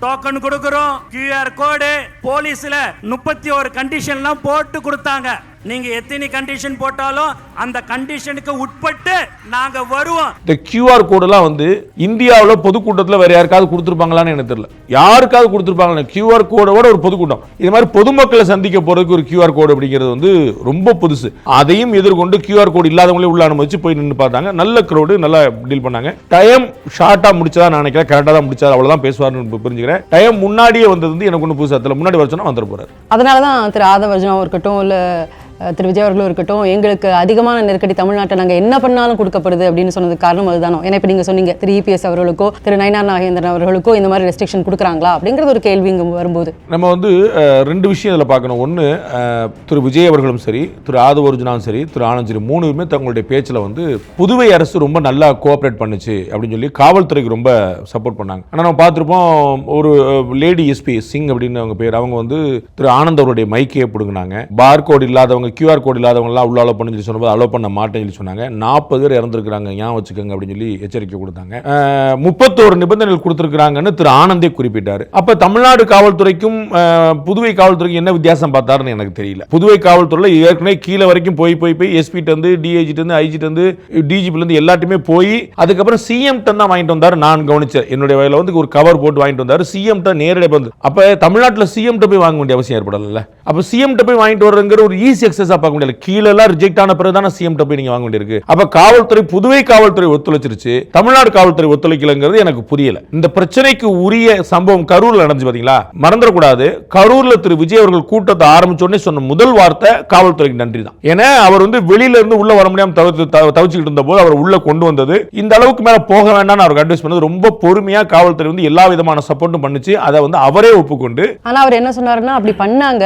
Token கொடுக்கிறோம், QR கோடு, போலீஸ்ல 31 கண்டிஷன்லாம் போட்டு கொடுத்தாங்க. நீங்க எத்தனை கண்டிஷன் போட்டாலும் அந்த கண்டிஷனுக்கு உட்பட்டு நாங்க வருவோம். இந்த QR கோடெல்லாம் வந்து இந்தியாவில் பொதுக்கூட்டத்தில் வேற யாருக்காவது கொடுத்துருப்பாங்களான்னு எனக்கு தெரியல. யாருக்காவது கொடுத்துருப்பாங்களா QR கோடோட ஒரு பொதுக்கூட்டம்? இது மாதிரி பொதுமக்களை சந்திக்க போறதுக்கு ஒரு QR கோடு அப்படிங்கிறது வந்து ரொம்ப புதுசு. அதையும் எதிர்கொண்டு QR கோடு இல்லாதவங்களே உள்ள அனுமதிச்சு போய் நின்று பார்த்தாங்க. நல்ல க்ரௌடு, நல்லா டீல் பண்ணாங்க. டைம் ஷார்ட்டா முடிச்சதா நான் நினைக்கிறேன். கரெக்டாக தான் முடிச்சார், அவ்வளவுதான் பேசுவார்னு புரிஞ்சுக்கிறேன். டைம் முன்னாடியே வந்தது வந்து எனக்கு ஒன்றும் புதுசா தெரியல. முன்னாடி வருஷம் வந்துட போறாரு. அதனால தான் திரு ஆதவர்ஜனாவும் இருக்கட்டும், இல்லை திரு விஜய் அவர்களும் இருக்கட்டும், எங்களுக்கு அதிகமான நெருக்கடி தமிழ்நாட்டை நாங்கள் என்ன பண்ணாலும் கொடுக்கப்படுது அப்படின்னு சொன்னதுக்கு காரணம் அதுதானோ. ஏன்னா இப்போ நீங்கள் சொன்னீங்க திரு EPS அவர்களுக்கோ திரு நயினார் நாகேந்திரன் அவர்களுக்கோ இந்த மாதிரி ரெஸ்ட்ரிக்ஷன் கொடுக்குறாங்களா அப்படிங்கிறது ஒரு கேள்வி இங்கே வரும்போது நம்ம வந்து ரெண்டு விஷயம் இதில் பார்க்கணும். ஒன்று, திரு விஜய் அவர்களும் சரி, திரு ஆதவர்ஜனாவும் சரி, திரு ஆனந்த் சரி, மூணுமே தங்களுடைய பேச்சில் வந்து புதுவை அரசு ரொம்ப நல்லா கோஆப்ரேட் பண்ணுச்சு அப்படின்னு சொல்லி காவல்துறைக்கு ரொம்ப சப்போர்ட் பண்ணாங்க. ஆனால் நம்ம பார்த்துருப்போம், ஒரு லேடி SP சிங் அப்படின்னு அவங்க பேர், அவங்க வந்து திரு ஆனந்த் அவருடைய மைக்கையே பிடுங்கினாங்க. பார் கோடு இல்லாதவங்க, QR கோட் இல்லாதவங்கலாம் உள்ள அலோ பண்ண சொல்லி சொன்னபோது அலோ பண்ண மாட்டேன்னு சொல்லி சொன்னாங்க. 40 பேர் இறந்துருக்காங்க, ஞாபகம் வச்சுக்கோங்க அப்படின்னு சொல்லி எச்சரிக்கை கொடுத்தாங்க. 31 நிபந்தனைகள் கொடுத்துருக்காங்கன்னு திரு ஆனந்தே குறிப்பிட்டார். அப்ப தமிழ்நாடு காவல்துறைக்கும் புதுவை காவல்துறைக்கும் என்ன வித்தியாசம் பார்த்தாருன்னு எனக்கு தெரியல. புதுவை காவல்துறையில் ஏற்கனவே கீழே வரைக்கும் போய் SP இருந்து DIG இருந்து IG இருந்து DGP இருந்து எல்லாத்தையுமே போய் அதுக்கப்புறம் CM தான் வாங்கிட்டு வந்தார். நான் கவனிச்சேன், என்னுடைய வயல வந்து ஒரு கவர் போட்டு வாங்கிட்டு வந்தார். CM நேரடியாக வந்து அப்ப தமிழ்நாட்டில் CM போய் வாங்க வேண்டிய அவசியம் ஏற்படல. அப்ப CM போய் வாங்கிட்டு வரங்கிற ஒரு ஈஸி பார்க்க முடியல. கீழே எல்லாம் ரிஜெக்ட் ஆன பிறகு தான் CM போய் நீங்க வாங்க வேண்டியிருக்கு. அப்ப காவல்துறை, புதுவை காவல்துறை ஒத்துழைச்சிருச்சு, தமிழ்நாடு காவல்துறை ஒத்துழைக்கலங்கிறது எனக்கு புரியல. இந்த பிரச்சனைக்கு உரிய சம்பவம் கரூர்ல நடந்துச்சு பாத்தீங்களா? மறந்துடக்கூடாது, கரூர்ல திரு விஜய் அவர்கள் கூட்டத்தை ஆரம்பிச்சோடனே சொன்ன முதல் வார்த்தை காவல்துறைக்கு நன்றி தான். ஏன்னா அவர் வந்து வெளியில இருந்து உள்ள வர முடியாம தவிச்சுக்கிட்டு இருந்த போது அவர் உள்ள கொண்டு வந்தது, இந்த அளவுக்கு மேல போக வேண்டாம்னு அவருக்கு அட்வைஸ் பண்ணது ரொம்ப பொறுமையா காவல்துறை வந்து எல்லா விதமான சப்போர்ட்டும் பண்ணுச்சு. அதை வந்து அவரே ஒப்புக்கொண்டு, ஆனா அவர் என்ன சொன்னாருன்னா, அப்படி பண்ணாங்க,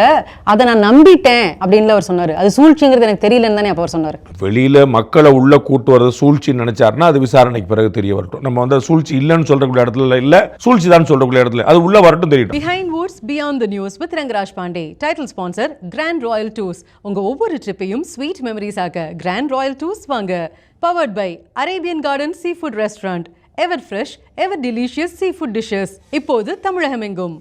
அதை நான் நம்பிட்டேன் அப்படின்னு அவர் சொன்னாரு. அது சூழ்ச்சிங்கிறது எனக்கு தெரியலன்னு தானே அப்ப அவர் சொன்னாரு. வெளியில மக்களை உள்ள கூட்டு வரது சூழ்ச்சின்னு நினைச்சாருன்னா அது விசாரணைக்கு பிறகு தெரிய வரட்டும். நம்ம வந்து சூழ்ச்சி இல்லைன்னு சொல்றக்கூடிய இடத்துல இல்ல, சூழ்ச்சி தான் சொல்றக்கூடிய இடத்துல அது உள்ள வரட்டும் தெரியட்டும். Behind Woods Beyond the News with Rangaraaj Pandey. Title sponsor Grand Royal Tours. உங்க ஒவ்வொரு ட்ரிப்பையும் ஸ்வீட் மெமரிஸ் ஆக்க Grand Royal Tours வாங்க. Powered by Arabian Garden Seafood Restaurant. Ever fresh, ever delicious seafood dishes. இப்போது தமிழகமெங்கும்.